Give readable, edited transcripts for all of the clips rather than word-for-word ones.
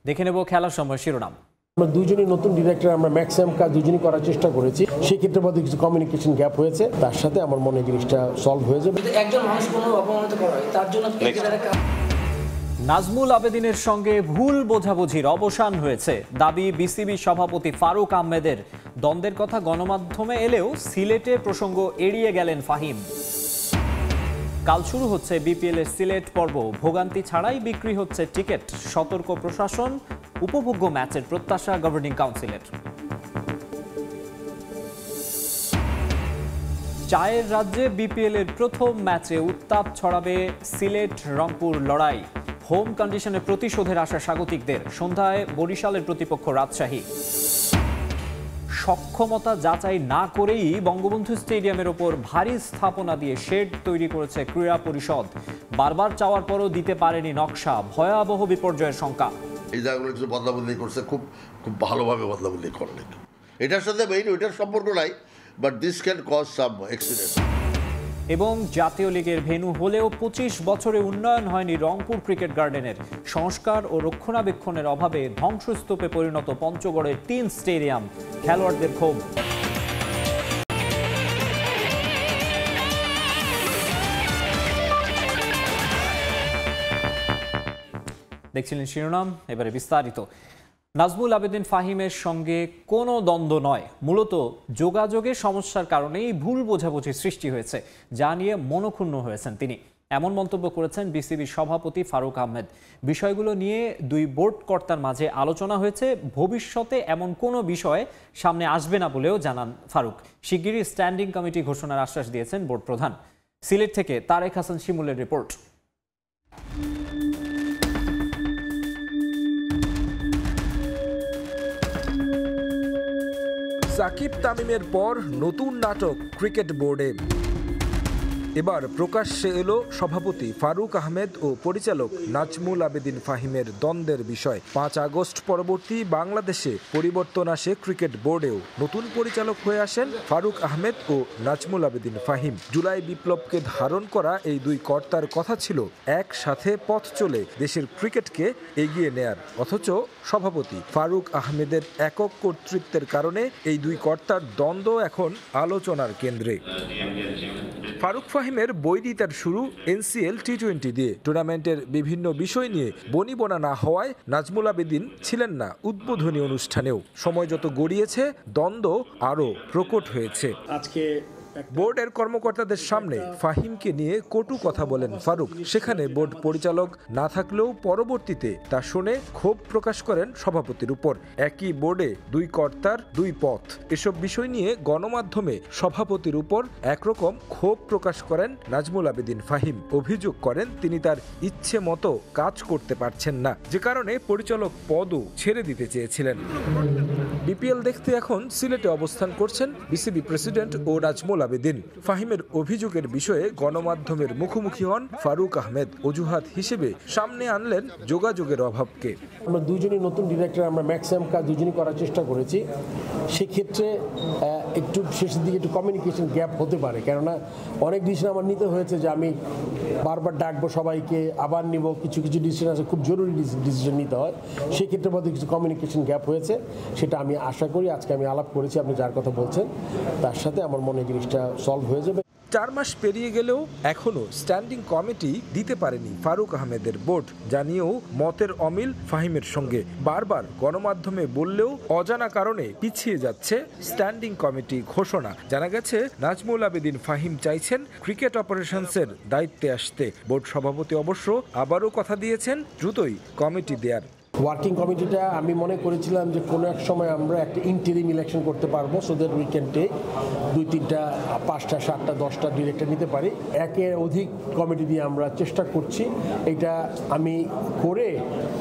দেখে নেব খেলার সময় শিরোনাম। আমরা দুজনই নতুন ডিরেক্টর, আমরা ম্যাক্সিমাম কাজ দুজনই করার চেষ্টা করেছি। সেই ক্ষেত্রে মধ্যে কিছু কমিউনিকেশন গ্যাপ হয়েছে, তার সাথে আমার মনে হয় জিনিসটা সলভ হয়ে যাবে। একজন মানুষ কোনো অপমানিত করা হয় তার জন্য নাজমুল আবেদিনের সঙ্গে ভুল বোঝাবুঝির অবসান হয়েছে দাবি বিসিবি সভাপতি ফারুক আহমেদের। দ্বন্দ্বের কথা গণমাধ্যমে এলেও সিলেটে প্রসঙ্গ এড়িয়ে গেলেন ফাহিম। কাল শুরু হচ্ছে বিপিএল এর সিলেট পর্ব। ভোগান্তি ছাড়াই বিক্রি হচ্ছে টিকিট। সতর্ক প্রশাসন, উপভোগ্য ম্যাচের প্রত্যাশা গভর্নিং কাউন্সিলের। চায়ের রাজ্যে বিপিএল এর প্রথম ম্যাচে উত্তাপ ছড়াবে সিলেট রংপুর লড়াই। হোম কন্ডিশনে প্রতিশোধের আশা স্বাগতিকদের। সন্ধ্যায় বরিশালের প্রতিপক্ষ রাজশাহী। সক্ষমতা যাচাই না করেই বঙ্গবন্ধু স্টেডিয়ামের ওপর ভারী স্থাপনা দিয়ে শেড তৈরি করেছে ক্রীড়া পরিষদ। বারবার চাওয়ার পরও দিতে পারেনি নকশা। ভয়াবহ বিপর্যয়ের শঙ্কা। এই জায়গাগুলো কিছু বদলাবদলি করছে, খুব খুব ভালোভাবে বদলাবদলি করলে। এটার সাথে মেইন ওইটার সম্পর্ক নাই, but this can cause some accident. এবং জাতীয় লিগের ভেন্যু হলেও 25 বছরে উন্নয়ন হয়নি রংপুর ক্রিকেট গার্ডেনের। সংস্কার ও রক্ষণাবেক্ষণের অভাবে ধ্বংসস্তূপে পরিণত পঞ্চগড়ের 3 স্টেডিয়াম। খেলোয়াড়দের ক্ষোভ। দেখছিলেন শিরোনাম, এবারে বিস্তারিত। নাজমুল আবেদিন ফাহিমের সঙ্গে কোনো দ্বন্দ্ব নয়, মূলত যোগাযোগের সমস্যার কারণেই ভুল বোঝাবুঝির সৃষ্টি হয়েছে, যা নিয়ে মনক্ষুণ্ণ হয়েছেন তিনি। এমন মন্তব্য করেছেন বিসিবি সভাপতি ফারুক আহমেদ। বিষয়গুলো নিয়ে দুই বোর্ড কর্তার মাঝে আলোচনা হয়েছে। ভবিষ্যতে এমন কোনো বিষয় সামনে আসবে না বলেও জানান ফারুক। শিগগিরই স্ট্যান্ডিং কমিটি ঘোষণার আশ্বাস দিয়েছেন বোর্ড প্রধান। সিলেট থেকে তারেক হাসান শিমুলের রিপোর্ট। সাকিব তামিমের পর নতুন নাটক ক্রিকেট বোর্ডে। এবার প্রকাশ্যে এলো সভাপতি ফারুক আহমেদ ও পরিচালক নাজমুল আবেদিন ফাহিমের দ্বন্দ্বের বিষয়। 5 আগস্ট পরবর্তী বাংলাদেশে পরিবর্তন আসে ক্রিকেট বোর্ডেও। নতুন পরিচালক হয়ে আসেন ফারুক আহমেদ ও নাজমুল আবেদিন ফাহিম। জুলাই বিপ্লবকে ধারণ করা এই দুই কর্তার কথা ছিল একসাথে পথ চলে দেশের ক্রিকেটকে এগিয়ে নেয়ার। অথচ সভাপতি ফারুক আহমেদের একক কর্তৃত্বের কারণে এই দুই কর্তার দ্বন্দ্ব এখন আলোচনার কেন্দ্রে। ফারুক ফাহিমের বৈরিতার শুরু এনসিএল টি20 দিয়ে। টুর্নামেন্টের বিভিন্ন বিষয় নিয়ে বনিবনা না হওয়ায় নাজমুল আবেদিন ছিলেন না উদ্বোধনী অনুষ্ঠানেও। সময় যত গড়িয়েছে দ্বন্দ্ব আরও প্রকট হয়েছে। বোর্ডের কর্মকর্তাদের সামনে ফাহিমকে নিয়ে কটু কথা বলেন ফারুক। সেখানে বোর্ড পরিচালক না থাকলেও পরবর্তীতে তা শুনে ক্ষোভ প্রকাশ করেন সভাপতির উপর। একই বোর্ডে দুই কর্তার দুই পথ, এসব বিষয় নিয়ে গণমাধ্যমে সভাপতির উপর একরকম ক্ষোভ প্রকাশ করেন নাজমুল আবেদিন ফাহিম। অভিযোগ করেন তিনি তার ইচ্ছে মতো কাজ করতে পারছেন না, যে কারণে পরিচালক পদও ছেড়ে দিতে চেয়েছিলেন। বিপিএল দেখতে এখন সিলেটে অবস্থান করছেন বিসিবি প্রেসিডেন্ট ও নাজমুল আবেদিন। ফাহিমের অভিযোগের বিষয়ে গণমাধ্যমের মুখোমুখি হন ফারুক আহমেদ। অজুহাত হিসেবে সামনে আনলেন যোগাযোগের অভাবকে। আমরা দুজনই নতুন ডিরেক্টর, আমরা ম্যাক্সিমাম কাজ দুজনই করার চেষ্টা করেছি। সেক্ষেত্রে একটু শেষের দিকে একটু কমিউনিকেশন গ্যাপ হতে পারে, কেননা অনেক ডিসিশন আমার নিতে হয়েছে যে আমি বারবার ডাকবো সবাইকে, আবার নিব। কিছু কিছু ডিসিশন আছে খুব জরুরি ডিসিশন নিতে হয়, সেক্ষেত্রে মধ্যে কিছু কমিউনিকেশন গ্যাপ হয়েছে। সেটা আমি আশা করি আজকে আমি আলাপ করেছি, আপনি যার কথা বলছেন তার সাথে আমার মনে হয় জিনিসটা সলভ হয়ে যাবে। 4 মাস পেরিয়ে গেলেও এখনো স্ট্যান্ডিং কমিটি দিতে পারেনি ফারুক আহমেদের বোর্ড, জানিয়েও মতের অমিল ফাহিমের সঙ্গে। বারবার গণমাধ্যমে বললেও অজানা কারণে পিছিয়ে যাচ্ছে স্ট্যান্ডিং কমিটি ঘোষণা। জানা গেছে নাজমুল আবেদিন ফাহিম চাইছেন ক্রিকেট অপারেশনসের দায়িত্বে আসতে। বোর্ড সভাপতি অবশ্য আবারও কথা দিয়েছেন দ্রুতই কমিটি দেয়ার। ওয়ার্কিং কমিটিটা আমি মনে করেছিলাম যে কোনো এক সময় আমরা একটা ইন্টারিম ইলেকশন করতে পারবো, so that we can take 2-3টা 5টা 7টা 10টা ডিরেক্টর নিতে পারি। একের অধিক কমিটি দিয়ে আমরা চেষ্টা করছি। এটা আমি করে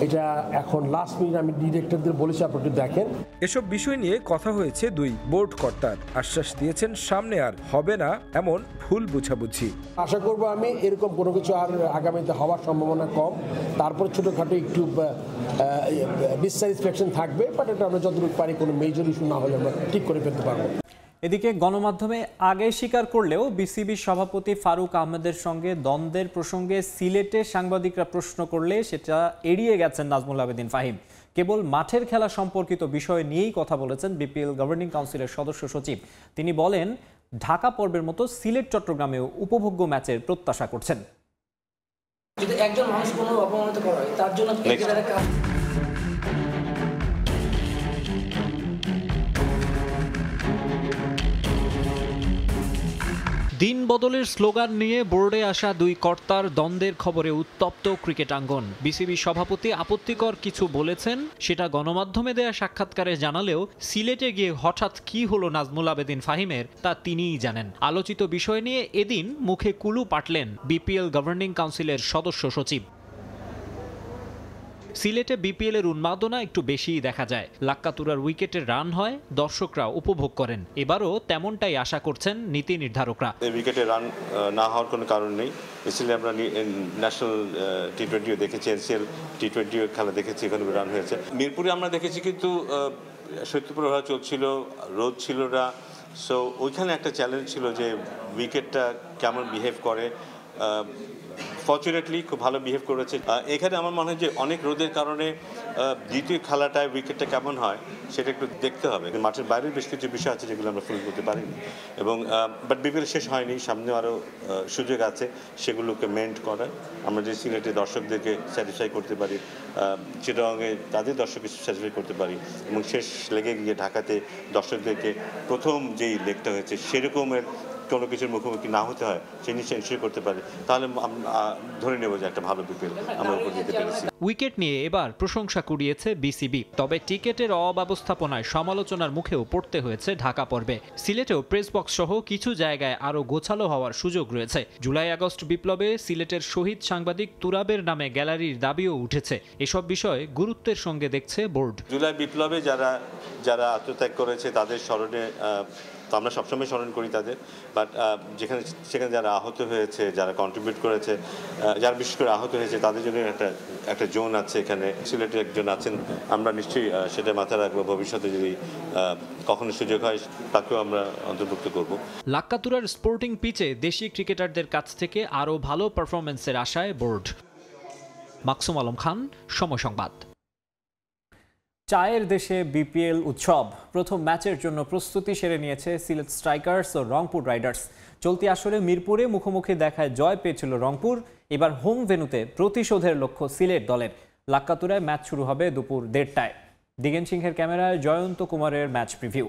এটা এখন লাস্ট মিনিট আমি ডিরেক্টরদের বলেছি আপনারা দেখেন। এসব বিষয় নিয়ে কথা হয়েছে দুই বোর্ড কর্তার। আশ্বাস দিয়েছেন সামনে আর হবে না এমন ভুল বোঝাবুঝি। আশা করবো আমি এরকম কোনো কিছু আর আগামীতে হওয়ার সম্ভাবনা কম। তারপর ছোটোখাটো একটু ডিসস্যাটিসফ্যাকশন থাকবে, বাট এটা আমরা যতটুকু পারি কোনো মেজর ইস্যু না হলে আমরা ঠিক করে ফেলতে পারবো। এদিকে গণমাধ্যমে আগে স্বীকার করলেও বিসিবি সভাপতি ফারুক আহমেদের সঙ্গে দ্বন্দ্বের প্রসঙ্গে সিলেটে সাংবাদিকরা প্রশ্ন করলে সেটা এড়িয়ে গেছেন নাজমুল আবেদিন ফাহিম। কেবল মাঠের খেলা সম্পর্কিত বিষয় নিয়েই কথা বলেছেন বিপিএল গভর্নিং কাউন্সিলের সদস্য সচিব। তিনি বলেন, ঢাকা পর্বের মতো সিলেট চট্টগ্রামেও উপভোগ্য ম্যাচের প্রত্যাশা করছেন। যদি একজন মানুষ কোনো অপমানিত করা হয় তার জন্য দিন বদলের স্লোগান নিয়ে বোর্ডে আসা দুই কর্তার দ্বন্দ্বের খবরে উত্তপ্ত ক্রিকেট আঙ্গন। বিসিবি সভাপতি আপত্তিকর কিছু বলেছেন, সেটা গণমাধ্যমে দেয়া সাক্ষাৎকারে জানালেও সিলেটে গিয়ে হঠাৎ কি হলো নাজমুল আবেদিন ফাহিমের তা তিনিই জানেন। আলোচিত বিষয় নিয়ে এদিন মুখে কুলু পাটলেন বিপিএল গভর্নিং কাউন্সিলের সদস্য সচিব। সিলেটে বিপিএল এর উন্মাদনা একটু বেশিই দেখা যায়। লাক্কাতুরার উইকেটের রান হয়, দর্শকরা উপভোগ করেন। এবারও তেমনটাই আশা করছেন নীতি নির্ধারকরা। উইকেটে রান না হওয়ার কোনো কারণ নেই। বেসিক্যালি আমরা ন্যাশনাল টি-20 দেখেছি, এনসিএল টি-20 খেলা দেখেছি, এখানে রান হয়েছে। মিরপুরে আমরা দেখেছি কিন্তু শৈত্যপ্রবাহ চলছিল, রোদ ছিল না। সো ওইখানে একটা চ্যালেঞ্জ ছিল যে উইকেটটা কেমন বিহেভ করে। ফর্চুনেটলি খুব ভালো বিহেভ করেছে। এখানে আমার মনে হয় যে অনেক রোদের কারণে দ্বিতীয় খেলাটায় উইকেটটা কেমন হয় সেটা একটু দেখতে হবে। মাঠের বাইরের বেশ কিছু বিষয় আছে যেগুলো আমরা ফুল করতে পারিনি, এবং বাট বিপিএল শেষ হয়নি, সামনে আরও সুযোগ আছে সেগুলোকে মেন্ট করার। আমরা যে সিলেটে দর্শকদেরকে স্যাটিসফাই করতে পারি, চিটাগাংয়ে তাদের দর্শককে স্যাটিসফাই করতে পারি, এবং শেষ লেগে গিয়ে ঢাকাতে দর্শকদেরকে প্রথম যেই লেগটা হয়েছে সেরকমের কোনো কিছুর মুখোমুখি না হতে হয় সেই নিশ্চয় এনশিওর করতে পারে, তাহলে ধরে নেব যে একটা ভালো বিপিএল আমরা উপর দিতে পেরেছি। উইকেট নিয়ে এবার প্রশংসা কুড়িয়েছে বিসিবি, তবে টিকেটের অব্যবস্থাপনায় সমালোচনার মুখেও পড়তে হয়েছে ঢাকা পর্বে। সিলেটেও প্রেস বক্স সহ কিছু জায়গায় আরও গোছালো হওয়ার সুযোগ রয়েছে। জুলাই আগস্ট বিপ্লবে সিলেটের শহীদ সাংবাদিক তুরাবের নামে গ্যালারির দাবিও উঠেছে। এসব বিষয়ে গুরুত্বের সঙ্গে দেখছে বোর্ড। জুলাই বিপ্লবে যারা আত্মত্যাগ করেছে তাদের স্মরণে তো আমরা সবসময় স্মরণ করি তাদের, বাট সেখানে যারা আহত হয়েছে, যারা কন্ট্রিবিউট করেছে, যারা বিশেষ করে আহত হয়েছে তাদের জন্য একটা জোন আছে এখানে। সিলেটে একজন আছেন, আমরা নিশ্চয়ই সেটা মাথায় রাখবো। ভবিষ্যতে যদি কখনো সুযোগ হয় তাকেও আমরা অন্তর্ভুক্ত করব। লাক্কাতুরার স্পোর্টিং পিচে দেশি ক্রিকেটারদের কাছ থেকে আরও ভালো পারফরমেন্সের আশায় বোর্ড। মাকসুম আলম খান, সময় সংবাদ। চায়ের দেশে বিপিএল উৎসব। প্রথম ম্যাচের জন্য প্রস্তুতি সেরে নিয়েছে সিলেট স্ট্রাইকার্স ও রংপুর রাইডার্স। চলতি আসরে মিরপুরে মুখোমুখি দেখায় জয় পেয়েছিল রংপুর। এবার হোম ভেন্যুতে প্রতিশোধের লক্ষ্য সিলেট দলের। লাক্কাতুরায় ম্যাচ শুরু হবে দুপুর 1:30টায়। দিগেন সিংহের ক্যামেরায় জয়ন্ত কুমারের ম্যাচ প্রিভিউ।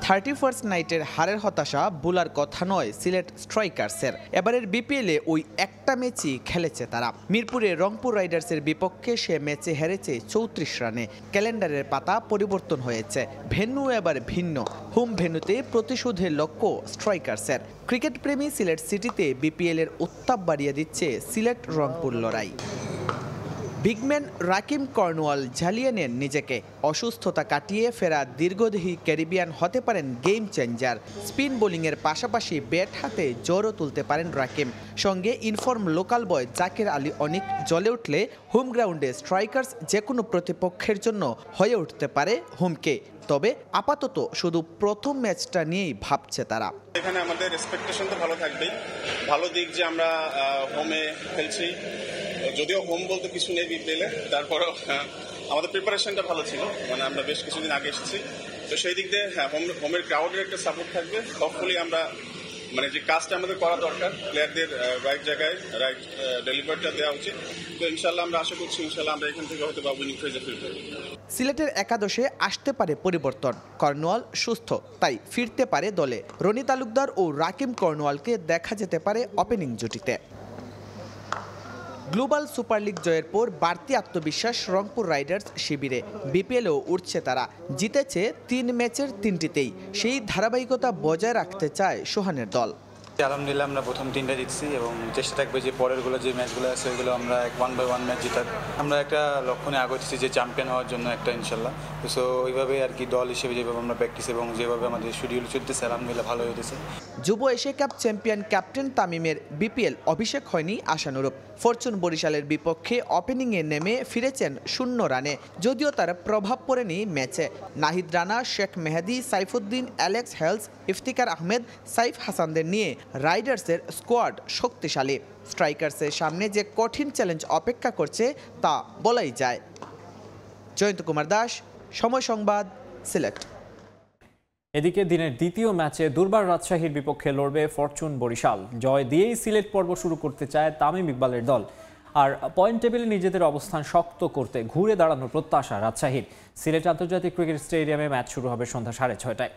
31st নাইটের হারের হতাশা ভোলার কথা নয় সিলেট স্ট্রাইকার্সের। এবারের বিপিএলে ওই একটা ম্যাচই খেলেছে তারা। মিরপুরে রংপুর রাইডার্সের বিপক্ষে সে ম্যাচে হেরেছে 34 রানে। ক্যালেন্ডারের পাতা পরিবর্তন হয়েছে, ভেন্যু এবার ভিন্ন। হোম ভেন্যুতে প্রতিশোধের লক্ষ্য স্ট্রাইকার্সের। ক্রিকেট প্রেমী সিলেট সিটিতে বিপিএলের উত্তাপ বাড়িয়ে দিচ্ছে সিলেট রংপুর লড়াই। বিগম্যান রাকিম কর্নওয়াল ঝালিয়ে নেন নিজেকে। অসুস্থতা কাটিয়ে ফেরা দীর্ঘদেহী ক্যারিবিয়ান হতে পারেন গেম চেঞ্জার। স্পিন বোলিংয়ের পাশাপাশি ব্যাট হাতে জোরও তুলতে পারেন রাকিম। সঙ্গে in form local boy Zakir Ali Anik জ্বলে উঠলে হোম গ্রাউন্ডে স্ট্রাইকার্স যে কোনো প্রতিপক্ষের জন্য হয়ে উঠতে পারে হুমকে। তবে আপাতত শুধু প্রথম ম্যাচটা নিয়েই ভাবছে তারা। এখানে আমাদের এক্সপেকটেশন তো ভালো থাকবেই। ভালো দিক যে আমরা হোমে খেলছি, যদিও হোম বলতে কিছু নেই বিপিএলে, তারপরেও আমাদের প্রিপারেশনটা ভালো ছিল। মানে আমরা বেশ কিছুদিন আগে এসেছি, তো সেই দিক দিয়ে হ্যাঁ হোমের ক্রাউডের একটা সাপোর্ট থাকবে। হপফুলি আমরা মানে যে কাজটা আমাদের করা দরকার, প্লেয়ারদের রাইট জায়গায় রাইট ডেলিভারিটা দেওয়া উচিত। তো ইনশাল্লাহ আমরা আশা করছি ইনশাল্লাহ আমরা এখান থেকে হয়তো বা উইনিং ফেজে ফিরব। সিলেটের একাদশে আসতে পারে পরিবর্তন। কর্নওয়াল সুস্থ, তাই ফিরতে পারে দলে। রনি তালুকদার ও রাকিম কর্নওয়ালকে দেখা যেতে পারে ওপেনিং জুটিতে। গ্লোবাল সুপার লিগ জয়ের পর বাড়তি আত্মবিশ্বাস রংপুর রাইডার্স শিবিরে। বিপিএলেও উঠছে তারা। জিতেছে 3 ম্যাচের 3টিতেই। সেই ধারাবাহিকতা বজায় রাখতে চায় সোহানের দল। আলহামদুলিল্লাহ আমরা প্রথম 3টা জিতছি এবং চেষ্টা থাকবে যে পরেরগুলো যে ম্যাচগুলো আছে ওইগুলো আমরা 1 বাই 1 ম্যাচ জেতার। আমরা একটা লক্ষ্যে আগেছি যে চ্যাম্পিয়ন হওয়ার জন্য একটা ইনশাল্লাহ। সো ওইভাবে আর কি দল হিসেবে যেভাবে আমরা প্র্যাকটিস এবং যেভাবে আমাদের শিডিউল চলতেছে আলহামদুলিল্লাহ ভালো হয়েছে। যুব এশিয়া কাপ চ্যাম্পিয়ন ক্যাপ্টেন তামিমের বিপিএল অভিষেক হয়নি আশানুরূপ। ফরচুন বরিশালের বিপক্ষে ওপেনিংয়ে নেমে ফিরেছেন 0 রানে, যদিও তার প্রভাব পড়েনি ম্যাচে। নাহিদ রানা, শেখ মেহেদী, সাইফুদ্দিন, অ্যালেক্স হেলস, ইফতিকার আহমেদ, সাইফ হাসানদের নিয়ে রাইডার্সের স্কোয়াড শক্তিশালী। স্ট্রাইকার্সের সামনে যে কঠিন চ্যালেঞ্জ অপেক্ষা করছে তা বলাই যায়। জয়ন্ত কুমার দাস, সময় সংবাদ, সিলেট। এদিকে দিনের দ্বিতীয় ম্যাচে দুর্বার রাজশাহীর বিপক্ষে লড়বে ফরচুন বরিশাল। জয় দিয়েই সিলেট পর্ব শুরু করতে চায় তামিম ইকবালের দল। আর পয়েন্ট টেবিলে নিজেদের অবস্থান শক্ত করতে ঘুরে দাঁড়ানোর প্রত্যাশা রাজশাহীর। সিলেট আন্তর্জাতিক ক্রিকেট স্টেডিয়ামে ম্যাচ শুরু হবে সন্ধ্যা 6:30টায়।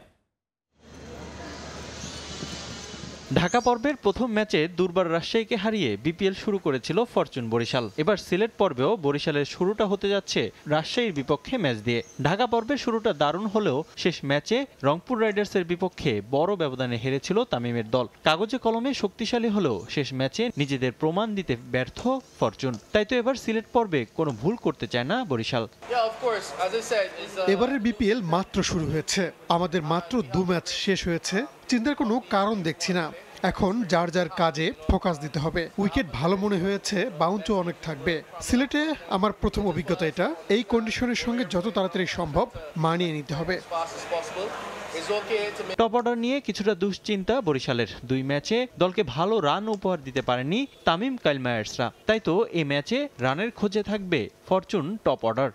ঢাকা পর্বের প্রথম ম্যাচে দুর্বার রাজশাহীকে হারিয়ে বিপিএল শুরু করেছিল ফরচুন বরিশাল। এবার সিলেট পর্বেও বরিশালের শুরুটা হতে যাচ্ছে রাজশাহীর বিপক্ষে ম্যাচ দিয়ে। ঢাকা পর্বের শুরুটা দারুণ হলেও শেষ ম্যাচে রংপুর রাইডার্সের বিপক্ষে বড় ব্যবধানে হেরেছিল তামিমের দল। কাগজে কলমে শক্তিশালী হলেও শেষ ম্যাচে নিজেদের প্রমাণ দিতে ব্যর্থ ফরচুন। তাই তো এবার সিলেট পর্বে কোনো ভুল করতে চায় না বরিশাল। এবারের বিপিএল মাত্র শুরু হয়েছে, আমাদের মাত্র 2 ম্যাচ শেষ হয়েছে। চিন্তার কোনো কারণ দেখছি না। এখন যার যার কাজে ফোকাস দিতে হবে। উইকেট ভালো মনে হয়েছে, বাউন্সও অনেক থাকবে। সিলেটে আমার প্রথম অভিজ্ঞতা এটা। এই কন্ডিশনের সঙ্গে যত তাড়াতাড়ি সম্ভব মানিয়ে নিতে হবে। টপ অর্ডার নিয়ে কিছুটা দুশ্চিন্তা বরিশালের। 2 ম্যাচে দলকে ভালো রান উপহার দিতে পারেনি তামিম কাইলমায়ার্সরা। তাই তো এই ম্যাচে রানের খোঁজে থাকবে ফরচুন টপ অর্ডার।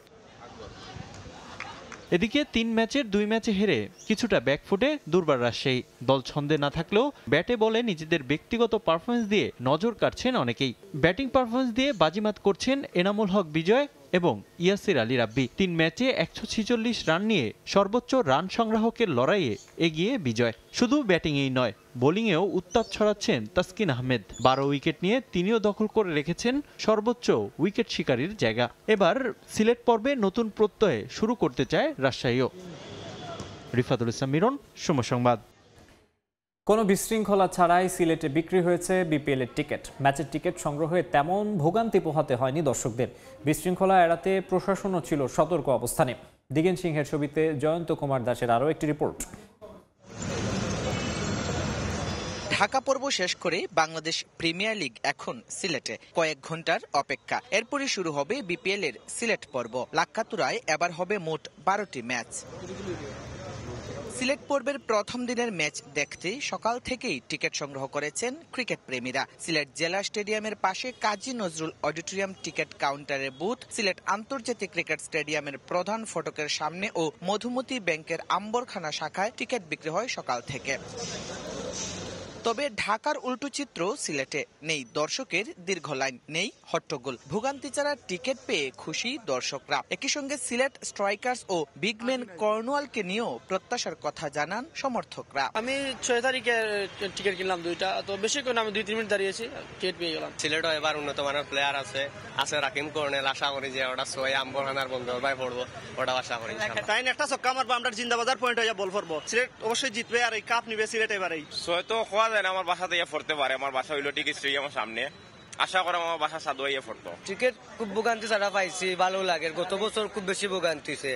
এদিকে 3 ম্যাচের 2 ম্যাচে হেরে কিছুটা ব্যাকফুটে দুর্বার রাজশাহী। দল ছন্দে না থাকলেও ব্যাটে বলে নিজেদের ব্যক্তিগত পারফরমেন্স দিয়ে নজর কাটছেন অনেকেই। ব্যাটিং পারফরমেন্স দিয়ে বাজিমাত করছেন এনামুল হক বিজয় এবং ইয়াসির আলী রাব্বি। 3 ম্যাচে 146 রান নিয়ে সর্বোচ্চ রান সংগ্রাহকের লড়াইয়ে এগিয়ে বিজয়। শুধু ব্যাটিংয়েই নয়, বোলিংয়েও উত্তাপ ছড়াচ্ছেন তাসকিন আহমেদ। 12 উইকেট নিয়ে তিনিও দখল করে রেখেছেন সর্বোচ্চ উইকেট শিকারীর জায়গা। এবার সিলেট পর্বে নতুন প্রত্যয়ে শুরু করতে চায় রাজশাহীও। রিফাতুল ইসলাম মিরন, সময় সংবাদ। কোনো বিশৃঙ্খলা ছাড়াই সিলেটে বিক্রি হয়েছে বিপিএল এর টিকিট। ম্যাচের টিকিট সংগ্রহে তেমন ভোগান্তি পোহাতে হয়নি দর্শকদের। বিশৃঙ্খলা এড়াতে প্রশাসনও ছিল সতর্ক অবস্থানে। দিগেন সিংহের ছবিতে জয়ন্ত কুমার দাসের আরও একটি রিপোর্ট। ঢাকা পর্ব শেষ করে বাংলাদেশ প্রিমিয়ার লিগ এখন সিলেটে। কয়েক ঘন্টার অপেক্ষা, এরপরই শুরু হবে বিপিএল এর সিলেট পর্ব। লাক্কাতুরায় এবার হবে মোট 12টি ম্যাচ। সিলেট পর্বের প্রথম দিনের ম্যাচ দেখতে সকাল থেকেই টিকিট সংগ্রহ করেছেন ক্রিকেট প্রেমীরা। সিলেট জেলা স্টেডিয়ামের পাশে কাজী নজরুল অডিটোরিয়াম টিকিট কাউন্টারের বুথ, সিলেট আন্তর্জাতিক ক্রিকেট স্টেডিয়ামের প্রধান ফটকের সামনে ও মধুমতি ব্যাংকের আম্বরখানা শাখায় টিকিট বিক্রি হয় সকাল থেকে। তবে ঢাকার উল্টো চিত্র সিলেটে। নেই দর্শকের দীর্ঘ লাইন, নেই হট্টগোল। ভোগান্তি ছাড়া টিকিট পেয়ে খুশি দর্শকরা। একই সঙ্গে সিলেট স্ট্রাইকার্স ও বিগম্যান কর্নওয়ালকে নিয়েও প্রত্যাশার কথা জানান সমর্থকরা। আমি 6 তারিখে টিকিট কিনলাম 2টা, তো বেশি করে আমি 2-3 মিনিট দাঁড়িয়েছি, টিকিট পেয়ে গেলাম। সিলেটও এবার উন্নত মানের প্লেয়ার আছে রাকিম কর্নেল। আশা করি যে ওটা সোয়ে আম্বরখানার বন্ধু ভাই পড়বো, ওটা আশা করি। তাই একটা ছক্কা মারবো, আমরা জিন্দাবাজার পয়েন্ট হয়ে বল করবো। সিলেট অবশ্যই জিতবে আর এই কাপ নিবে সিলেট এবারেই। সোয়ে তো খোয়া যায় না, আমার বাসাতে ইয়ে পড়তে পারে। আমার বাসা হইলো টিকিট স্টেডিয়ামের সামনে। আশা করি আমার বাসা সাদু ইয়ে পড়তো। টিকিট খুব ভোগান্তি ছাড়া পাইছি, ভালো লাগে। গত বছর খুব বেশি ভোগান্তিছে,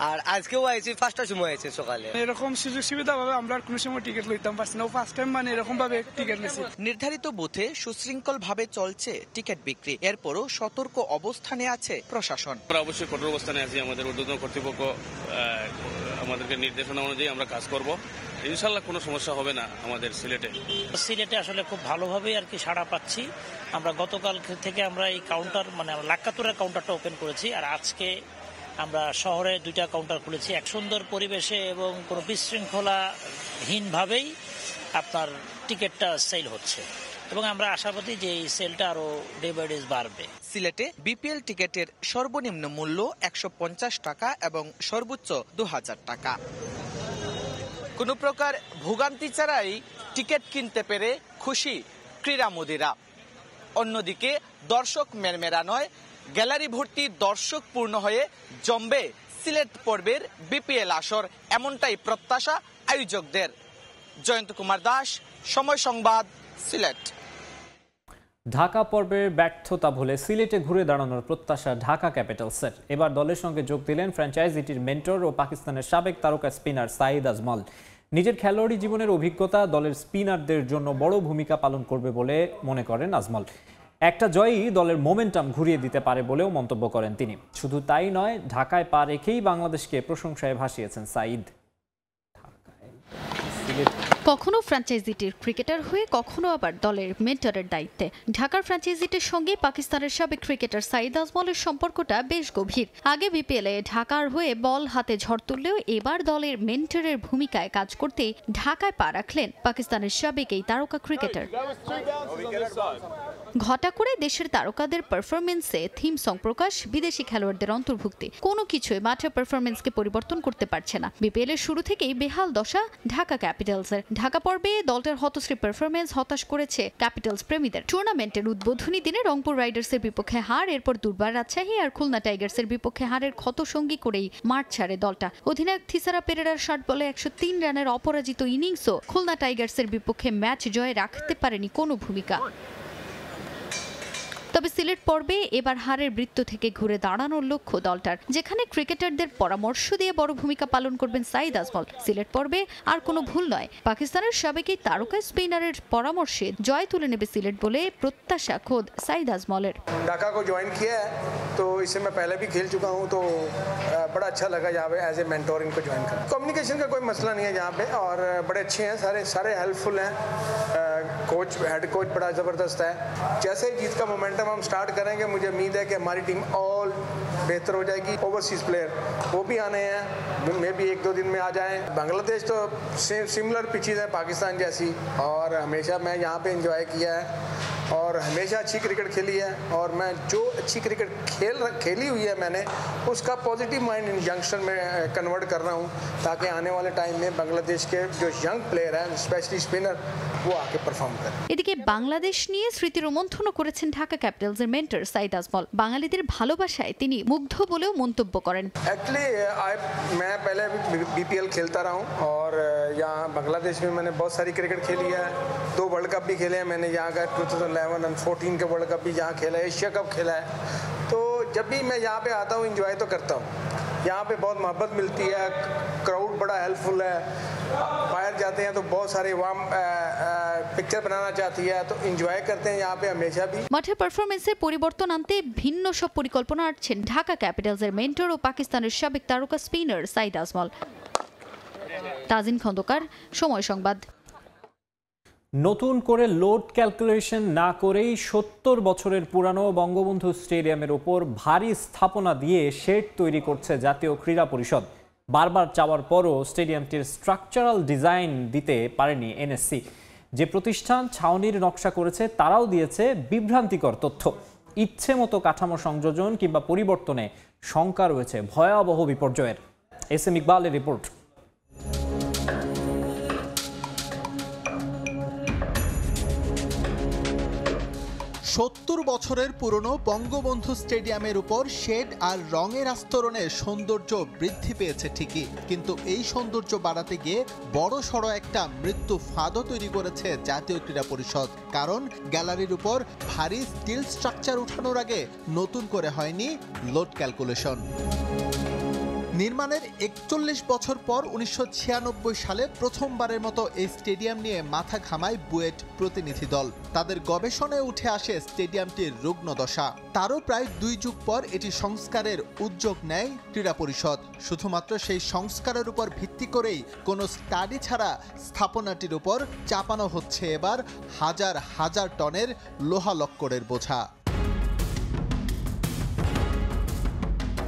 আর আজকেও আইছি 5টার সময় আইছি সকালে। এরকম সুযোগ সুবিধা ভাবে আমরা আর কোনো সময় টিকিট লইতাম পারছি না। ফার্স্ট টাইম মানে এরকম ভাবে টিকিট নিছি। নির্ধারিত বুথে সুশৃঙ্খল ভাবে চলছে টিকিট বিক্রি। এরপরও সতর্ক অবস্থানে আছে প্রশাসন। আমরা অবশ্যই কঠোর অবস্থানে আছি। আমাদের ঊর্ধ্বতন কর্তৃপক্ষ আমাদেরকে নির্দেশনা অনুযায়ী আমরা কাজ করব। ইনশাল্লাহ কোনো সমস্যা হবে না আমাদের সিলেটে আসলে খুব ভালোভাবেই আর কি সাড়া পাচ্ছি। আমরা গতকাল থেকে আমরা এই কাউন্টার মানে লাক্কাতুরার কাউন্টারটা ওপেন করেছি, আর আজকে আমরা শহরে 2টা কাউন্টার খুলেছি এক সুন্দর পরিবেশে এবং কোনো বিশৃঙ্খলাহীনভাবেই আপনার টিকিটটা সেল হচ্ছে এবং আমরা আশাবাদী যে এই সেলটা আরো ডে বাই ডে বাড়বে। সিলেটে বিপিএল টিকিটের সর্বনিম্ন মূল্য 150 টাকা এবং সর্বোচ্চ 2000 টাকা। কোনো প্রকার ভোগান্তি ছাড়াই টিকিট কিনতে পেরে খুশি ক্রীড়ামোদীরা। অন্যদিকে দর্শক মেরমেরা নয়, গ্যালারি ভর্তি দর্শক পূর্ণ হয়ে জমবে সিলেট পর্বের বিপিএল আসর, এমনটাই প্রত্যাশা আয়োজকদের। জয়ন্ত কুমার দাস, সময় সংবাদ, সিলেট। ঢাকা পর্বের ব্যর্থতা ভুলে সিলেটে ঘুরে দাঁড়ানোর প্রত্যাশা ঢাকা ক্যাপিটালসের। এবার দলের সঙ্গে যোগ দিলেন ফ্র্যাঞ্চাইজিটির মেন্টর ও পাকিস্তানের সাবেক তারকা স্পিনার সাঈদ আজমল। নিজের খেলোয়াড়ি জীবনের অভিজ্ঞতা দলের স্পিনারদের জন্য বড় ভূমিকা পালন করবে বলে মনে করেন নাজমুল। একটা জয়ই দলের মোমেন্টাম ঘুরিয়ে দিতে পারে বলেও মন্তব্য করেন তিনি। শুধু তাই নয়, ঢাকায় পা রেখেই বাংলাদেশকে প্রশংসায় ভাসিয়েছেন সাঈদ। কখনো ফ্র্যাঞ্চাইজিটির ক্রিকেটার হয়ে কখনো আবার দলের মেন্টরের দায়িত্বে। ঢাকার ফ্র্যাঞ্চাইজিটির সঙ্গে পাকিস্তানের সাবেক ক্রিকেটার সাঈদ আজমলের সম্পর্কটা বেশ গভীর। আগে বিপিএলে ঢাকার হয়ে বল হাতে ঝড় তুললেও এবার দলের মেন্টরের ভূমিকায় কাজ করতে ঢাকায় পা রাখলেন পাকিস্তানের সাবেক এই তারকা ক্রিকেটার। ঘটা করে দেশের তারকাদের পারফরমেন্সে থিম সং প্রকাশ, বিদেশি খেলোয়াড়দের অন্তর্ভুক্তি, কোনো কিছুই মাঠের পারফরমেন্সকে পরিবর্তন করতে পারছে না। বিপিএল এর শুরু থেকেই বেহাল দশা ঢাকা ক্যাপিটালসের। ঢাকা পর্বে দলটার হতশ্রী পারফরমেন্স হতাশ করেছে ক্যাপিটালস প্রেমীদের। টুর্নামেন্টের উদ্বোধনী দিনে রংপুর রাইডার্সের বিপক্ষে হার, এরপর দুর্বার রাজশাহী আর খুলনা টাইগার্সের বিপক্ষে হারের ক্ষতসঙ্গী করেই মাঠ ছাড়ে দলটা। অধিনায়ক থিসারা পেরেরার 60 বলে 103 রানের অপরাজিত ইনিংসও খুলনা টাইগার্সের বিপক্ষে ম্যাচ জয়ে রাখতে পারেনি কোনো ভূমিকা। তবে সিলেট পর্বে এবার হারের বৃত্ত থেকে ঘুরে দাঁড়ানোর লক্ষ্য দলটার, যেখানে ক্রিকেটারদের পরামর্শ দিয়ে বড় ভূমিকা পালন করবেন সাঈদ আজমল। সিলেট পর্বে আর কোনো ভুল নয়, পাকিস্তানের সাবেক এই তারকা স্পিনারের পরামর্শে জয় তুলে নেবে সিলেট বলে প্রত্যাশা খোদ সাঈদ আজমলের। ढाका को ज्वाइन किया है तो इससे मैं पहले भी खेल चुका हूँ, तो बड़ा अच्छा लगा यहाँ पे एज ए मेंटोर इनको ज्वाइन करना। कम्युनिकेशन का कोई मसला नहीं है यहाँ पे, और बड़े अच्छे हैं, सारे हेल्पफुल हैं। कोच, हेड कोच बड़ा ज़बरदस्त है। जैसे ही जीत का मोमेंटम हम स्टार्ट करेंगे, मुझे उम्मीद है कि हमारी टीम और बेहतर हो जाएगी। ओवरसीज़ प्लेयर वो भी आने हैं, मे भी 1-2 दिन में आ जाएं। बांग्लादेश तो सिमिलर पिचेस है पाकिस्तान जैसी, और हमेशा मैं यहाँ पे इंजॉय किया है और हमेशा अच्छी क्रिकेट खेली है। और मैं जो अच्छी क्रिकेट खेली हुई है मैंने उसका पॉजिटिव माइंड इन यंगस्टर में कन्वर्ट कर रहा हूँ, ताकि आने वाले टाइम में बांग्लादेश के जो यंग प्लेयर हैं, स्पेशली स्पिनर, वो आके परफॉर्म करें। এদিকে বাংলাদেশ নিয়ে স্মৃতি রোমন্থনও করেছেন ঢাকা ক্যাপিটালসের মেন্টর সাঈদ আজমল। বাঙালিদের ভালোবাসায় তিনি মুগ্ধ বলেও মন্তব্য করেন। एक्चुअली मैं पहले बीपीएल खेलता रहा हूँ, और यहाँ बांग्लादेश में मैंने बहुत सारी क्रिकेट खेली है। 2 वर्ल्ड कप भी खेले हैं मैंने यहाँ का, 2011 और 14 के वर्ल्ड कप भी यहाँ खेला है, एशिया कप खेला है। तो जब भी मैं यहाँ पे आता हूँ इंजॉय तो करता हूँ। यहाँ पे बहुत मोहब्बत मिलती है, क्राउड बड़ा हेल्पफुल है। बाहर जाते हैं तो बहुत सारे वार्म पिक्चर बनाना चाहती है, तो इंजॉय करते हैं यहाँ पे हमेशा भी। মাঠে পারফরমেন্সের পরিবর্তন আনতে ভিন্ন সব পরিকল্পনা আনছেন ঢাকা ক্যাপিটালসের মেন্টর ও পাকিস্তানের সাবেক তারকা স্পিনার সাঈদ আজমল। তাজিন খন্দকার, সময় সংবাদ। নতুন করে লোড ক্যালকুলেশন না করেই 70 বছরের পুরানো বঙ্গবন্ধু স্টেডিয়ামের ওপর ভারী স্থাপনা দিয়ে শেড তৈরি করছে জাতীয় ক্রীড়া পরিষদ। বারবার চাওয়ার পরও স্টেডিয়ামটির স্ট্রাকচারাল ডিজাইন দিতে পারেনি এনএসসি। যে প্রতিষ্ঠান ছাউনির নকশা করেছে তারাও দিয়েছে বিভ্রান্তিকর তথ্য। ইচ্ছে মতো কাঠামো সংযোজন কিংবা পরিবর্তনে শঙ্কা রয়েছে ভয়াবহ বিপর্যয়ের। এস এম ইকবালের রিপোর্ট। সত্তর বছরের পুরনো বঙ্গবন্ধু স্টেডিয়ামের উপর শেড আর রঙের আস্তরণে সৌন্দর্য বৃদ্ধি পেয়েছে ঠিকই, কিন্তু এই সৌন্দর্য বাড়াতে গিয়ে বড় সড় একটা মৃত্যু ফাঁদও তৈরি করেছে জাতীয় ক্রীড়া পরিষদ। কারণ গ্যালারির উপর ভারী স্টিল স্ট্রাকচার উঠানোর আগে নতুন করে হয়নি লোড ক্যালকুলেশন। নির্মাণের 41 বছর পর 1996 সালে প্রথমবারের মতো এই স্টেডিয়াম নিয়ে মাথা ঘামায় বুয়েট প্রতিনিধি দল। তাদের গবেষণায় উঠে আসে স্টেডিয়ামটির রুগ্ন দশা। তারও প্রায় 2 যুগ পর এটি সংস্কারের উদ্যোগ নেয় ক্রীড়া পরিষদ। শুধুমাত্র সেই সংস্কারের উপর ভিত্তি করেই কোনো স্টাডি ছাড়া স্থাপনাটির উপর চাপানো হচ্ছে এবার হাজার হাজার টনের লোহা লক্করের বোঝা।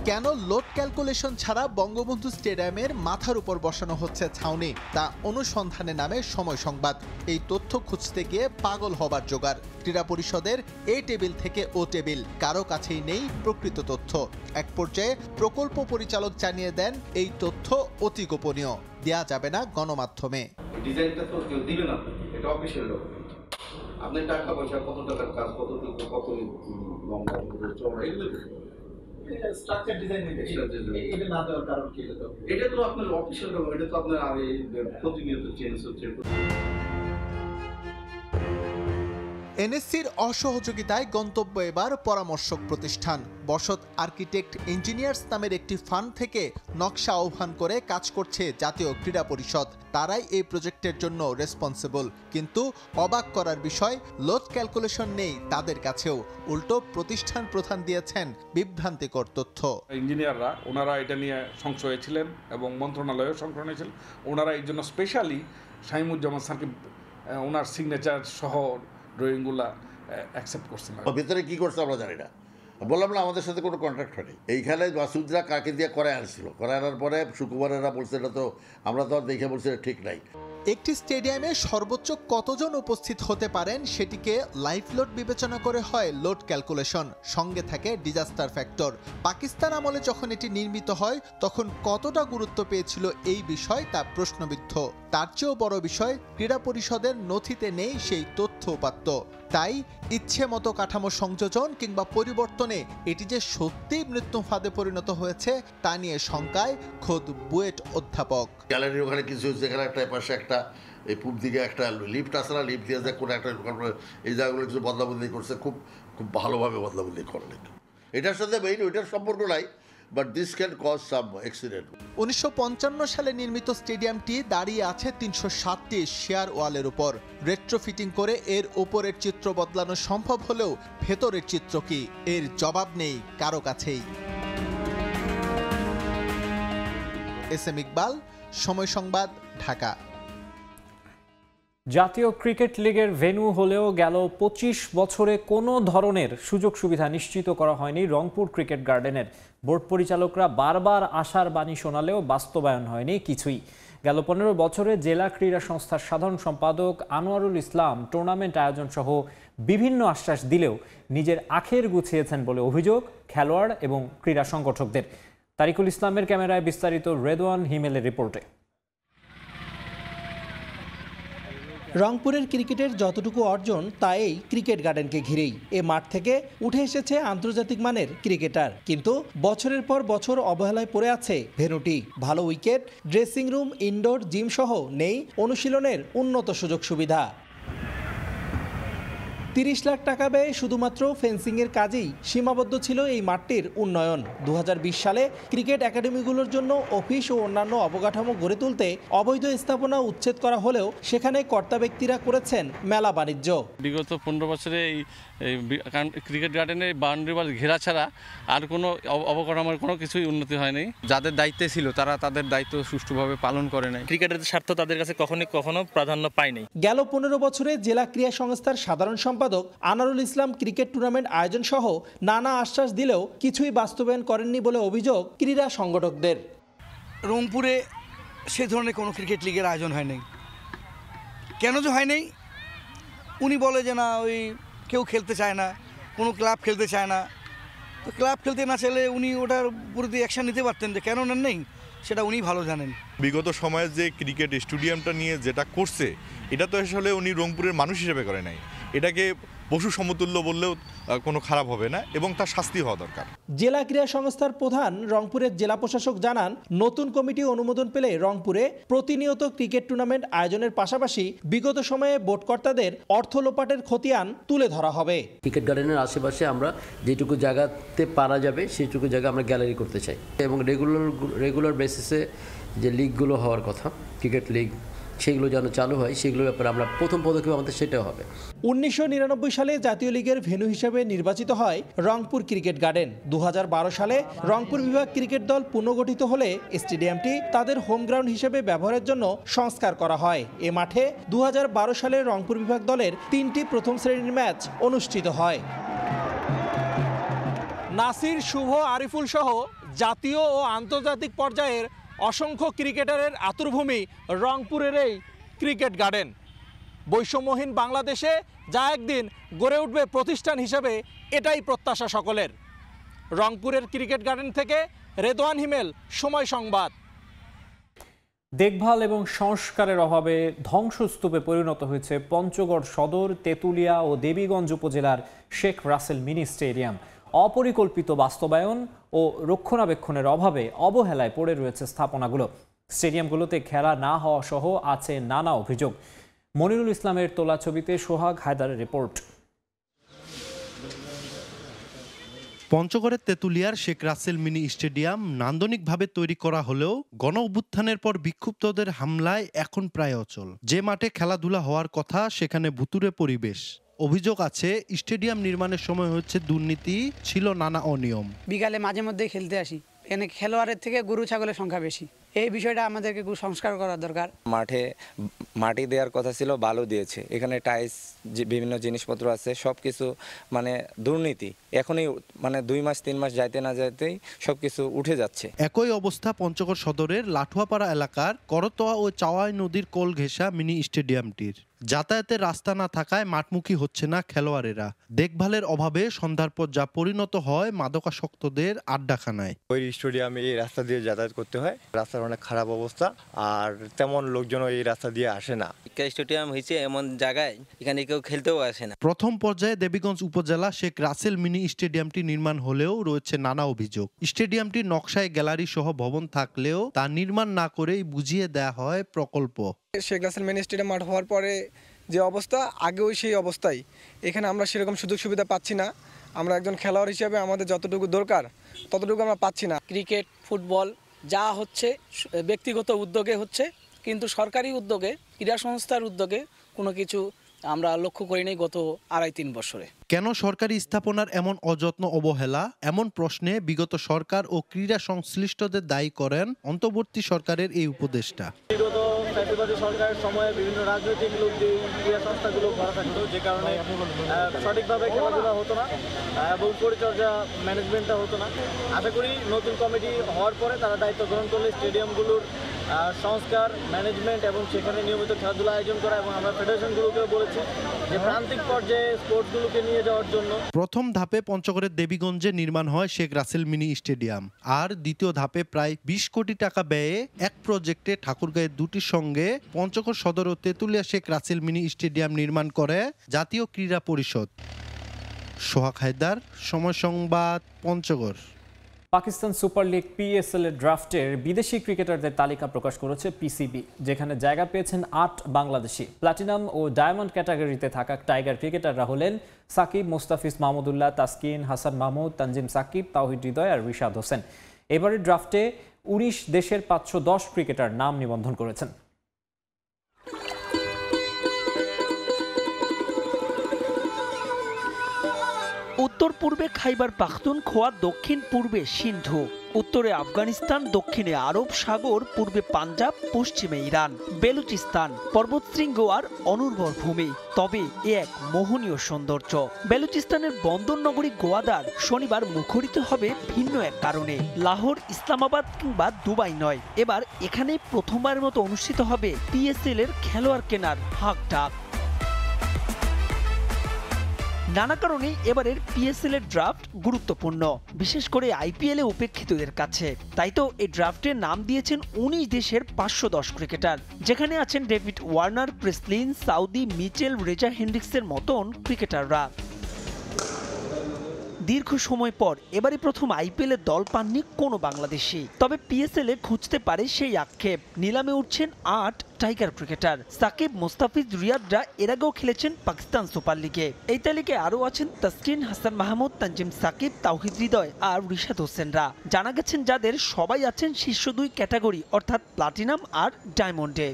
কেন লোড ক্যালকুলেশন ছাড়া বঙ্গবন্ধু স্টেডিয়ামের মাথার উপর বসানো হচ্ছে ছাউনি, তা অনুসন্ধানে নামে সময় সংবাদ। এই তথ্য খুঁজতে গিয়ে পাগল হবার জোগাড়। ক্রীড়া পরিষদের এ টেবিল থেকে ও টেবিল, কারো কাছেই নেই প্রকৃত তথ্য। এক পর্যায়ে প্রকল্প পরিচালক জানিয়ে দেন এই তথ্য অতি গোপনীয়, দেয়া যাবে না গণমাধ্যমে। ডিজাইনটা তো কেউ দিবে না, এটা অফিশিয়াল ডকুমেন্ট। আপনার টাকা পয়সা কত টাকার কাজ, কতটুকু, কত লম্বা চওড়া, এগুলো স্ট্রাকচার ডিজাইন এটা না দেওয়ার কারণ কি? এটা তো আপনার অফিশিয়াল ডকুমেন্ট, এটা তো আপনার প্রতিনিয়ত চেঞ্জ হচ্ছে। এনএসসির অসহযোগিতায় গন্তব্য এবার পরামর্শক প্রতিষ্ঠান বসত আর্কিটেক্ট ইঞ্জিনিয়ার্স নামের একটি ফান্ড থেকে নকশা আহ্বান করে কাজ করছে জাতীয় ক্রীড়া পরিষদ। তারাই এই প্রজেক্টের জন্য রেসপন্সিবল, কিন্তু অবাক করার বিষয় লোড ক্যালকুলেশন নেই তাদের কাছেও। উল্টো প্রতিষ্ঠান প্রধান দিয়েছেন বিভ্রান্তিকর তথ্য। ইঞ্জিনিয়াররা ওনারা এটা নিয়ে সংশয়ে ছিলেন এবং মন্ত্রণালয়েও সংশয় নিয়েছিলেন। ওনারা এই জন্য স্পেশালি শামীমুজ্জামান স্যারকে ওনার সিগনেচার সহ ড্রয়িংগুলা অ্যাকসেপ্ট করছেন। ভিতরে কি করছে আমরা জানি না, বললাম না আমাদের সাথে কোনো কন্ট্রাক্ট হয়নি। এইখানে মাসুদরা কাকে দিয়ে করায় আনছিল, করায় আনার পরে সুকুমারেরা বলছে এটা তো আমরা তো দেখে বলছি ঠিক নাই। একটি স্টেডিয়ামে সর্বোচ্চ কতজন উপস্থিত হতে পারেন সেটিকে লাইভ লোড বিবেচনা করে হয় লোড ক্যালকুলেশন, সঙ্গে থাকে ডিজাস্টার ফ্যাক্টর। পাকিস্তান আমলে যখন এটি নির্মিত হয় তখন কতটা গুরুত্ব পেয়েছিল এই বিষয় তা প্রশ্নবিদ্ধ। তার চেয়েও বড় বিষয় ক্রীড়া পরিষদের নথিতে নেই সেই তথ্য উপাত্ত। তাই ইচ্ছে মতো কাঠামো সংযোজন কিংবা পরিবর্তনে এটি যে সত্যিই মৃত্যু ফাঁদে পরিণত হয়েছে তা নিয়ে শঙ্কায় খোদ বুয়েট অধ্যাপক। গ্যালারির ওখানে কিছু যেখানে একটা পাশে একটা এই পূব দিকে একটা লিফট আছে না, লিফট দিয়ে যে কোনো একটা এই জায়গাগুলো কিছু বদলাবদলি করছে, খুব খুব ভালোভাবে বদলাবদলি করলেন। এটার সাথে মেইন ওইটার সম্পর্ক নাই, but this can cause some accident. 1955 সালে নির্মিত স্টেডিয়ামটি দাঁড়িয়ে আছে 307টি শেয়ার ওয়ালের উপর। রেট্রোফিটিং করে এর উপরের চিত্র বদলানো সম্ভব হলেও ভেতরের চিত্র কি, এর জবাব নেই কারো কাছেই। এস এম ইকবাল, সময় সংবাদ, ঢাকা। জাতীয় ক্রিকেট লিগের ভেন্যু হলেও গেল 25 বছরে কোনো ধরনের সুযোগ সুবিধা নিশ্চিত করা হয়নি রংপুর ক্রিকেট গার্ডেনের। বোর্ড পরিচালকরা বারবার আশার বাণী শোনালেও বাস্তবায়ন হয়নি কিছুই। গেল 15 বছরে জেলা ক্রীড়া সংস্থার সাধারণ সম্পাদক আনোয়ারুল ইসলাম টুর্নামেন্ট আয়োজন সহ বিভিন্ন আশ্বাস দিলেও নিজের আখের গুছিয়েছেন বলে অভিযোগ খেলোয়াড় এবং ক্রীড়া সংগঠকদের। তারিকুল ইসলামের ক্যামেরায় বিস্তারিত রেদওয়ান হিমেলের রিপোর্টে। রংপুরের ক্রিকেটের যতটুকু অর্জন তা এই ক্রিকেট গার্ডেনকে ঘিরেই। এ মাঠ থেকে উঠে এসেছে আন্তর্জাতিক মানের ক্রিকেটার, কিন্তু বছরের পর বছর অবহেলায় পড়ে আছে ভেন্যুটি। ভালো wicket, dressing room, indoor gym সহ নেই অনুশীলনের উন্নত সুযোগ সুবিধা। 30 লাখ টাকা ব্যয়ে শুধুমাত্র ফেন্সিংয়ের কাজেই সীমাবদ্ধ ছিল এই মাঠটির উন্নয়ন। 2020 সালে ক্রিকেট একাডেমিগুলোর জন্য অফিস ও অন্যান্য অবকাঠামো গড়ে তুলতে অবৈধ স্থাপনা উচ্ছেদ করা হলেও সেখানে কর্তা ব্যক্তিরা করেছেন মেলা বাণিজ্য। বিগত 15 বছরে এই ক্রিকেট গার্ডেনে বাউন্ডারি ওয়াল ঘেরা ছাড়া আর কোনো অবকাঠামোর কোনো কিছুই উন্নতি হয়নি। যাদের দায়িত্বে ছিল তারা তাদের দায়িত্ব সুষ্ঠুভাবে পালন করে নাই। ক্রিকেটের স্বার্থ তাদের কাছে কখনো প্রাধান্য পায়নি। গেল 15 বছরে জেলা ক্রীড়া সংস্থার সাধারণ সম্পাদক আনোয়ারুল ইসলাম ক্রিকেট টুর্নামেন্ট আয়োজন সহ নানা আশ্বাস দিলেও কিছুই বাস্তবায়ন করেননি বলে অভিযোগ ক্রীড়া সংগঠকদের। রংপুরে সে ধরনের কোনো ক্রিকেট লিগের আয়োজন হয়নি। কেন যে হয়নি? উনি বলে যে না, ওই কেউ খেলতে চায় না, কোনো ক্লাব খেলতে চায় না। তো ক্লাব খেলতে না চাইলে উনি ওটার প্রতি অ্যাকশন নিতে পারতেন, যে কেন নেন নেই সেটা উনি ভালো জানেন। বিগত সময়ে যে ক্রিকেট স্টেডিয়ামটা নিয়ে যেটা করছে, এটা তো আসলে উনি রংপুরের মানুষ হিসেবে করে নাই। এটাকে পশু সমতুল্য বললেও কোনো খারাপ হবে না এবং তার শাস্তি হওয়া দরকার। জেলা ক্রীড়া সংস্থার প্রধান রংপুরের জেলা প্রশাসক জানান, নতুন কমিটি অনুমোদন পেলে রংপুরে প্রতিনিয়ত ক্রিকেট টুর্নামেন্ট আয়োজনের পাশাপাশি বিগত সময়ে বোর্ডকর্তাদের অর্থ লোপাটের খতিয়ান তুলে ধরা হবে। ক্রিকেট গার্ডেনের আশেপাশে আমরা যেটুকু জায়গাতে পারা যাবে সেইটুকু জায়গা আমরা গ্যালারি করতে চাই এবং রেগুলার বেসিসে যে লিগগুলো হওয়ার কথা, ক্রিকেট লিগ, সেগুলো যেন চালু হয়, সেগুলোর ব্যাপারে আমরা প্রথম পদক্ষেপ আমাদের সেটাও হবে। 1999 সালে জাতীয় লিগের ভেন্যু হিসেবে নির্বাচিত হয় রংপুর ক্রিকেট গার্ডেন। 2012 সালে রংপুর বিভাগ ক্রিকেট দল পুনর্গঠিত হলে স্টেডিয়ামটি তাদের হোম গ্রাউন্ড হিসেবে ব্যবহারের জন্য সংস্কার করা হয়। এ মাঠে 2012 সালে রংপুর বিভাগ দলের 3টি প্রথম শ্রেণীর ম্যাচ অনুষ্ঠিত হয়। নাসির, শুভ, আরিফুল সহ জাতীয় ও আন্তর্জাতিক পর্যায়ের অসংখ্য ক্রিকেটারের আতুরভূমি রংপুরের এই ক্রিকেট গার্ডেন। বৈষম্যহীন বাংলাদেশে যা একদিন গড়ে উঠবে প্রতিষ্ঠান হিসেবে, এটাই প্রত্যাশা সকলের। রংপুরের ক্রিকেট গার্ডেন থেকে রেদওয়ান হিমেল, সময় সংবাদ। দেখভাল এবং সংস্কারের অভাবে ধ্বংসস্তূপে পরিণত হয়েছে পঞ্চগড় সদর, তেঁতুলিয়া ও দেবীগঞ্জ উপজেলার শেখ রাসেল মিনি স্টেডিয়াম। অপরিকল্পিত বাস্তবায়ন ও রক্ষণাবেক্ষণের অভাবে অবহেলায় পড়ে রয়েছে স্থাপনাগুলো। স্টেডিয়ামগুলোতে খেলা না হওয়া সহ আছে নানা অভিযোগ। মনিরুল ইসলামের তোলা ছবিতে সোহাগ হায়দারের রিপোর্ট। পঞ্চগড়ের তেঁতুলিয়ার শেখ রাসেল মিনি স্টেডিয়াম নান্দনিকভাবে তৈরি করা হলেও গণ অভ্যুত্থানের পর বিক্ষুব্ধদের হামলায় এখন প্রায় অচল। যে মাঠে খেলাধুলা হওয়ার কথা সেখানে ভুতুড়ে পরিবেশ। অভিযোগ আছে স্টেডিয়াম নির্মাণের সময় হচ্ছে দুর্নীতি, ছিল নানা অনিয়ম। বিকালে মাঝে মধ্যে খেলতে আসি, এখানে খেলোয়াড়ের থেকে গরু ছাগলের সংখ্যা বেশি। এই বিষয়টা আমাদেরকে সংস্কার করা দরকার। মাঠে মাটি দেওয়ার কথা ছিল, বালু দিয়েছে, এখানে টাইলস বিভিন্ন জিনিসপত্র আছে, সবকিছু মানে দুর্নীতি। এখনই মানে 2 মাস 3 মাস যাইতে না যাইতেই সবকিছু উঠে যাচ্ছে। একই অবস্থা পঞ্চগড় সদরের লাঠুয়াপাড়া এলাকার করতোয়া ও চাওয়াই নদীর কোল ঘেঁষা মিনি স্টেডিয়ামটির। যাতায়াতের রাস্তা না থাকায় মাঠমুখী হচ্ছে না খেলোয়াড়েরা। দেখভালের অভাবে সন্ধ্যার পর যা পরিণত হয় মাদকাসক্তদের আড্ডাখানায়। ওই স্টেডিয়ামে এই রাস্তা দিয়ে যাতায়াত করতে হয়, রাস্তার অনেক খারাপ অবস্থা, আর তেমন লোকজন এই রাস্তা দিয়ে আসে না। স্টেডিয়াম হয়েছে এমন জায়গায় এখানে কেউ খেলতেও আসে না। প্রথম পর্যায়ে দেবীগঞ্জ উপজেলা শেখ রাসেল মিনি স্টেডিয়ামটি নির্মাণ হলেও রয়েছে নানা অভিযোগ। স্টেডিয়ামটির নকশায় গ্যালারি সহ ভবন থাকলেও তা নির্মাণ না করেই বুঝিয়ে দেয়া হয় প্রকল্প। শেখ রাসেল মিনি স্টেডিয়াম মাঠ হওয়ার পরে যে অবস্থা, আগেও সেই অবস্থায়। এখানে আমরা সেরকম সুযোগ সুবিধা পাচ্ছি না। আমরা একজন খেলোয়াড় হিসেবে আমাদের যতটুকু দরকার ততটুকু আমরা পাচ্ছি না। ক্রিকেট, ফুটবল যা হচ্ছে ব্যক্তিগত উদ্যোগে হচ্ছে, কিন্তু সরকারি উদ্যোগে, ক্রীড়া সংস্থার উদ্যোগে কোনো কিছু আমরা লক্ষ্য করি নাই গত 2.5-3 বছরে। কেন সরকারি স্থাপনার এমন অযত্ন অবহেলা? এমন প্রশ্নে বিগত সরকার ও ক্রীড়া সংশ্লিষ্টদের দায়ী করেন অন্তর্বর্তী সরকারের এই উপদেষ্টা। বিগত ফ্যাসিবাদী সরকারের সময়ে বিভিন্ন রাজনৈতিক লোক দিয়ে ক্রীড়া সংস্থাগুলো ভরা থাকতো, যে কারণে সঠিকভাবে খেলাধুলা হতো না এবং পরিচর্যা ম্যানেজমেন্টটা হতো না। আশা করি নতুন কমিটি হওয়ার পরে তারা দায়িত্ব গ্রহণ করলে স্টেডিয়ামগুলোর সংস্কার, ম্যানেজমেন্ট এবং সেখানে নিয়মিত খেলাধুলা আয়োজন করা, এবং আমরা ফেডারেশনগুলোকেও বলেছি যে প্রান্তিক পর্যায়ে স্পোর্টসগুলোকে নিয়ে যাওয়ার জন্য। প্রথম ধাপে পঞ্চগড়ের দেবীগঞ্জে নির্মাণ হয় শেখ রাসেল মিনি স্টেডিয়াম, আর দ্বিতীয় ধাপে প্রায় 20 কোটি টাকা ব্যয়ে এক প্রজেক্টে ঠাকুরগাঁয়ের দুটির সঙ্গে পঞ্চগড় সদর ও তেঁতুলিয়া শেখ রাসেল মিনি স্টেডিয়াম নির্মাণ করে জাতীয় ক্রীড়া পরিষদ। সোহাগ হায়দার, সময় সংবাদ, Panchagarh. Pakistan super league PSL এর ড্রাফটের বিদেশি ক্রিকেটারদের তালিকা প্রকাশ করেছে PCB, যেখানে জায়গা পেয়েছেন 8 বাংলাদেশি। প্লাটিনাম ও ডায়মন্ড ক্যাটাগরিতে থাকা টাইগার ক্রিকেটাররা হলেন সাকিব, মোস্তাফিজ মাহমুদুল্লাহ, তাসকিন, হাসান মাহমুদ, তানজিম সাকিব, তাওহিদ হৃদয় আর রিশাদ হোসেন। এবারের ড্রাফটে 19 দেশের 510 ক্রিকেটার নাম নিবন্ধন করেছেন। উত্তর পূর্বে খাইবার পাখতুনখোয়া, দক্ষিণ পূর্বে সিন্ধু, উত্তরে আফগানিস্তান, দক্ষিণে আরব সাগর, পূর্বে পাঞ্জাব, পশ্চিমে ইরান, বেলুচিস্তান, পর্বতশৃঙ্গ আর অনুর্বর ভূমি। তবে এ এক মোহনীয় সৌন্দর্য। বেলুচিস্তানের বন্দর নগরী গোয়াদার শনিবার মুখরিত হবে ভিন্ন এক কারণে। লাহোর, ইসলামাবাদ কিংবা দুবাই নয়, এবার এখানে প্রথমবারের মতো অনুষ্ঠিত হবে PSL এর খেলোয়াড় কেনার হাঁকডাক। নানা কারণে এবারের PSL এর ড্রাফট গুরুত্বপূর্ণ, বিশেষ করে IPL এ উপেক্ষিতদের কাছে। তাই তো এই ড্রাফটে নাম দিয়েছেন 19 দেশের 510 ক্রিকেটার, যেখানে আছেন ডেভিড ওয়ার্নার, প্রেসলিন, সাউদি, মিচেল, রেজা হেন্ড্রিক্সের মতন ক্রিকেটাররা। দীর্ঘ সময় পর এবারই প্রথম IPL এ দল পাননি কোনো বাংলাদেশি। তবে PSL এ খুঁজতে পারে সেই আক্ষেপ। নিলামে উঠছেন 8 টাইগার ক্রিকেটার। সাকিব, মোস্তাফিজ, রিয়াদরা এর আগেও খেলেছেন পাকিস্তান সুপার লিগে। এই তালিকায় আরও আছেন তাসকিন, হাসান মাহমুদ, তানজিম সাকিব, তাওহিদ হৃদয় আর রিশাদ হোসেনরা। জানা গেছেন যাদের সবাই আছেন শীর্ষ 2 ক্যাটাগরি অর্থাৎ প্লাটিনাম আর ডায়মন্ডে।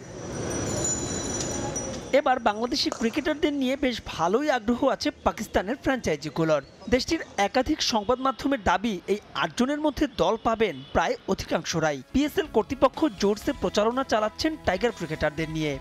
এবার বাংলাদেশি ক্রিকেটারদের নিয়ে বেশ ভালোই আগ্রহ আছে পাকিস্তানের ফ্র্যাঞ্চাইজিগুলোর। দেশটির একাধিক সংবাদ মাধ্যমের দাবি, এই 8 জনের মধ্যে দল পাবেন প্রায় অধিকাংশরাই। PSL কর্তৃপক্ষ জোরসে প্রচারণা চালাচ্ছেন টাইগার ক্রিকেটারদের নিয়ে।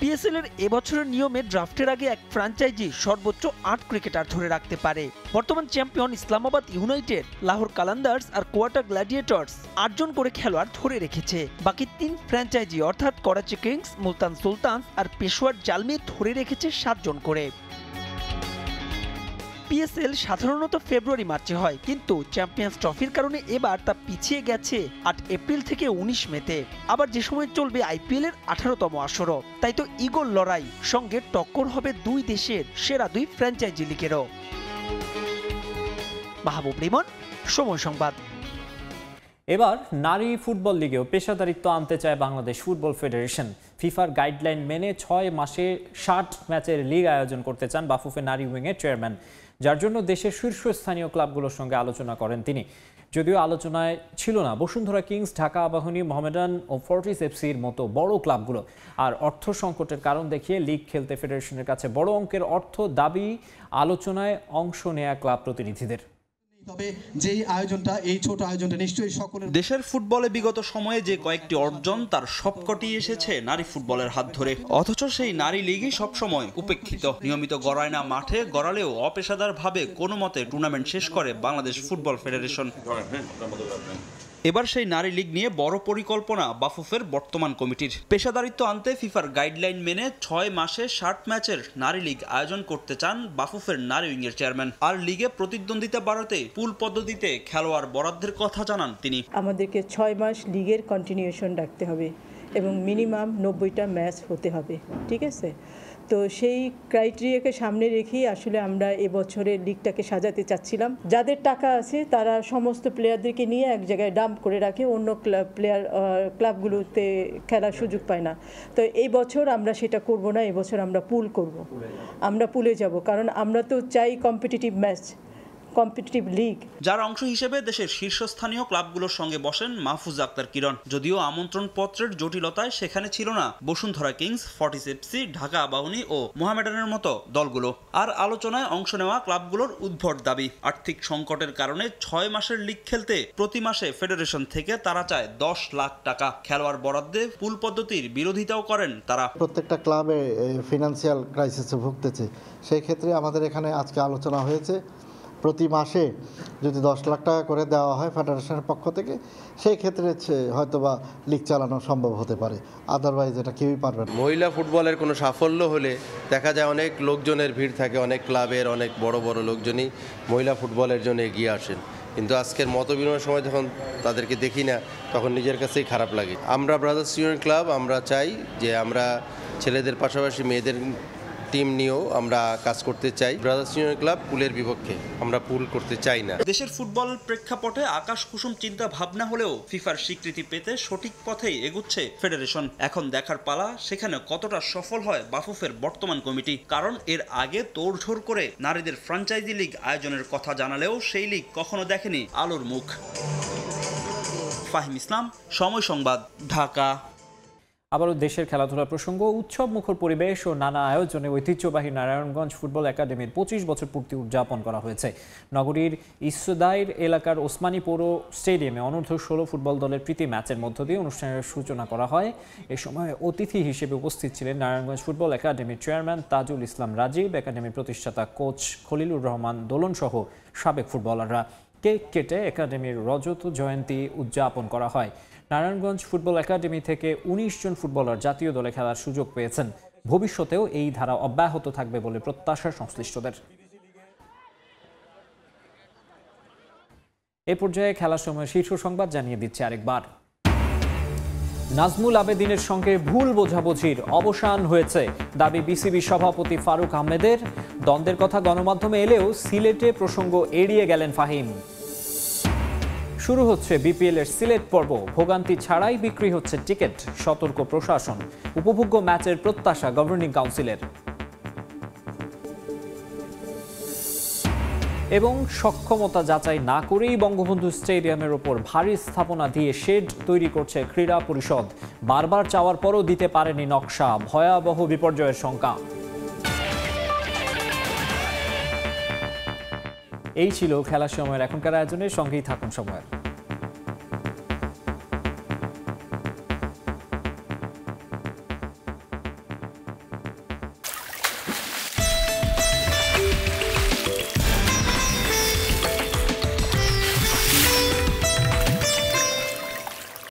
PSL এর এবছরের নিয়মে ড্রাফটের আগে এক ফ্র্যাঞ্চাইজি সর্বোচ্চ 8 ক্রিকেটার ধরে রাখতে পারে। বর্তমান চ্যাম্পিয়ন ইসলামাবাদ ইউনাইটেড, লাহোর কালান্দার্স আর কোয়াটা গ্ল্যাডিয়েটর্স 8 জন করে খেলোয়াড় ধরে রেখেছে। বাকি 3 ফ্র্যাঞ্চাইজি অর্থাৎ করাচি কিংস, মুলতান সুলতানস আর পেশোয়ার জালমি ধরে রেখেছে 7 জন করে। PSL সাধারণত ফেব্রুয়ারি মার্চে হয়, কিন্তু চ্যাম্পিয়ন্স ট্রফির কারণে এবার তা পিছিয়ে গেছে 8 এপ্রিল থেকে 19 মেতে। আবার যে সময় চলবে IPL এর 18তম আসরও। তাই তো ইগল লড়াই, সঙ্গে টক্কর হবে 2 দেশের সেরা 2 ফ্র্যাঞ্চাইজি লিগেরও। মাহবুব রিমন, সময় সংবাদ। এবার নারী ফুটবল লিগেও পেশাদারিত্ব আনতে চায় বাংলাদেশ ফুটবল ফেডারেশন। ফিফার গাইডলাইন মেনে 6 মাসে 60 ম্যাচের লিগ আয়োজন করতে চান বাফুফে নারী উইংয়ের চেয়ারম্যান। যার জন্য দেশের শীর্ষস্থানীয় ক্লাবগুলোর সঙ্গে আলোচনা করেন তিনি। যদিও আলোচনায় ছিল না বসুন্ধরা কিংস, ঢাকা আবাহনী, মোহামেডান ও ফোর্টিস এফসির মতো বড় ক্লাবগুলো। আর অর্থ সংকটের কারণ দেখিয়ে লিগ খেলতে ফেডারেশনের কাছে বড় অঙ্কের অর্থ দাবি আলোচনায় অংশ নেয়া ক্লাব প্রতিনিধিদের। তবে যেই আয়োজনটা, এই ছোট আয়োজনটা নিশ্চয়ই সকলের। দেশের ফুটবলে বিগত সময়ে যে কয়েকটি অর্জন তার সবকটি এসেছে নারী ফুটবলের হাত ধরে, অথচ সেই নারী লিগই সবসময় উপেক্ষিত। নিয়মিত গড়ায় না মাঠে, গড়ালেও অপেশাদার ভাবে কোনো মতে টুর্নামেন্ট শেষ করে বাংলাদেশ ফুটবল ফেডারেশন। এবার সেই নারী লীগ নিয়ে বড় পরিকল্পনা বাফুফের বর্তমান কমিটির। পেশাদারিত্ব আনতে ফিফার গাইডলাইন মেনে 6 মাসে 60 ম্যাচের নারী লীগ আয়োজন করতে চান বাফুফের নারী উইংয়ের চেয়ারম্যান। আর লিগে প্রতিদ্বন্দ্বিতা বাড়াতে পুল পদ্ধতিতে খেলোয়াড় বরাদ্দের কথা জানান তিনি। আমাদেরকে 6 মাস লিগের কন্টিনিউশন রাখতে হবে এবং মিনিমাম 90টা ম্যাচ হতে হবে, ঠিক আছে? তো সেই ক্রাইটেরিয়াকে সামনে রেখেই আসলে আমরা এবছরের লিগটাকে সাজাতে চাচ্ছিলাম। যাদের টাকা আছে তারা সমস্ত প্লেয়ারদেরকে নিয়ে এক জায়গায় ডাম্প করে রাখে, অন্য ক্লাবগুলোতে খেলার সুযোগ পায় না। তো এই বছর আমরা সেটা করব না, এবছর আমরা পুল করব, আমরা পুলে যাব, কারণ আমরা তো চাই কম্পিটিটিভ ম্যাচ, কম্পিটিটিভ লিগ। যার অংশ হিসেবে দেশের শীর্ষস্থানীয় ক্লাবগুলোর সঙ্গে বসেন মাহফুজ আক্তার কিরণ। যদিও আমন্ত্রণ পত্রের জটিলতায় সেখানে ছিল না বসুন্ধরা কিংস, ফোর্টিস এফসি, ঢাকা আবাহনী ও মোহামেডানের মতো দলগুলো। আর আলোচনায় অংশ নেওয়া ক্লাবগুলোর উদ্ভট দাবি, আর্থিক সংকটের কারণে 6 মাসের লিগ খেলতে প্রতি মাসে ফেডারেশন থেকে তারা চায় 10 লাখ টাকা। খেলোয়াড় বরাদ্দে পুল পদ্ধতির বিরোধিতাও করেন তারা। প্রত্যেকটা ক্লাবে ফিনান্সিয়াল ক্রাইসিসে ভুগতেছে, সেই ক্ষেত্রে আমাদের এখানে আজকে আলোচনা হয়েছে প্রতি মাসে যদি 10 লাখ টাকা করে দেওয়া হয় ফেডারেশনের পক্ষ থেকে, সেই ক্ষেত্রে হয়তোবা লিগ চালানো সম্ভব হতে পারে, আদারওয়াইজ এটা কেউই পারবে না। মহিলা ফুটবলের কোনো সাফল্য হলে দেখা যায় অনেক লোকজনের ভিড় থাকে, অনেক ক্লাবের অনেক বড় বড় লোকজনই মহিলা ফুটবলের জন্য এগিয়ে আসেন, কিন্তু আজকের মতবিনিময়ের সময় যখন তাদেরকে দেখি না তখন নিজের কাছেই খারাপ লাগে। আমরা ব্রাদার্স ইউনিয়ন ক্লাব আমরা চাই যে আমরা ছেলেদের পাশাপাশি মেয়েদের টিম নিয়েও আমরা কাজ করতে চাই। ব্রাদার্স ইউনিয়ন ক্লাব পুলের বিপক্ষে, আমরা পুল করতে চাই না। দেশের ফুটবল প্রেক্ষাপটে আকাশ কুসুম চিন্তা ভাবনা হলেও ফিফার স্বীকৃতি পেতে সঠিক পথেই এগুচ্ছে ফেডারেশন। এখন দেখার পালা সেখানে কতটা সফল হয় বাফুফের বর্তমান কমিটি, কারণ এর আগে তোড়ঝোড় করে নারীদের ফ্র্যাঞ্চাইজি লিগ আয়োজনের কথা জানালেও সেই লিগ কখনো দেখেনি আলোর মুখ। ফাহিম ইসলাম, সময় সংবাদ, ঢাকা। আবারও দেশের খেলাধুলার প্রসঙ্গ। উৎসব মুখর পরিবেশ ও নানা আয়োজনে ঐতিহ্যবাহী নারায়ণগঞ্জ ফুটবল একাডেমির 25 বছর পূর্তি উদযাপন করা হয়েছে। নগরীর ইসদাইর এলাকার ওসমানী পৌর স্টেডিয়ামে অনূর্ধ্ব-16 ফুটবল দলের প্রীতি ম্যাচের মধ্য দিয়ে অনুষ্ঠানের সূচনা করা হয়। এ সময় অতিথি হিসেবে উপস্থিত ছিলেন নারায়ণগঞ্জ ফুটবল একাডেমির চেয়ারম্যান তাজুল ইসলাম রাজীব, একাডেমির প্রতিষ্ঠাতা কোচ খলিলুর রহমান দোলন সহ সাবেক ফুটবলাররা। কেক কেটে একাডেমির রজত জয়ন্তী উদযাপন করা হয়। নারায়ণগঞ্জ ফুটবল একাডেমি থেকে 19 জন ফুটবলার জাতীয় দলে খেলার সুযোগ পেয়েছেন। ভবিষ্যতেও এই ধারা অব্যাহত থাকবে বলে প্রত্যাশা সংশ্লিষ্টদের। এ পর্যায়ে খেলার সময় শীর্ষ সংবাদ জানিয়ে দিচ্ছে আরেকবার। নাজমুল আবেদিনের সঙ্গে ভুল বোঝাবুঝির অবসান হয়েছে দাবি বিসিবি সভাপতি ফারুক আহমেদের। দ্বন্দ্বের কথা গণমাধ্যমে এলেও সিলেটে প্রসঙ্গ এড়িয়ে গেলেন ফাহিম। শুরু হচ্ছে বিপিএল এর সিলেট পর্ব, ভোগান্তি ছাড়াই বিক্রি হচ্ছে টিকিট, সতর্ক প্রশাসন। উপভোগ্য ম্যাচের প্রত্যাশা গভর্নিং কাউন্সিলের। এবং সক্ষমতা যাচাই না করেই বঙ্গবন্ধু স্টেডিয়ামের ওপর ভারী স্থাপনা দিয়ে শেড তৈরি করছে ক্রীড়া পরিষদ। বারবার চাওয়ার পরও দিতে পারেনি নকশা, ভয়াবহ বিপর্যয়ের শঙ্কা। এই ছিল খেলার সময়ের এখনকার আয়োজনের সঙ্গেই থাকুন সময়ের।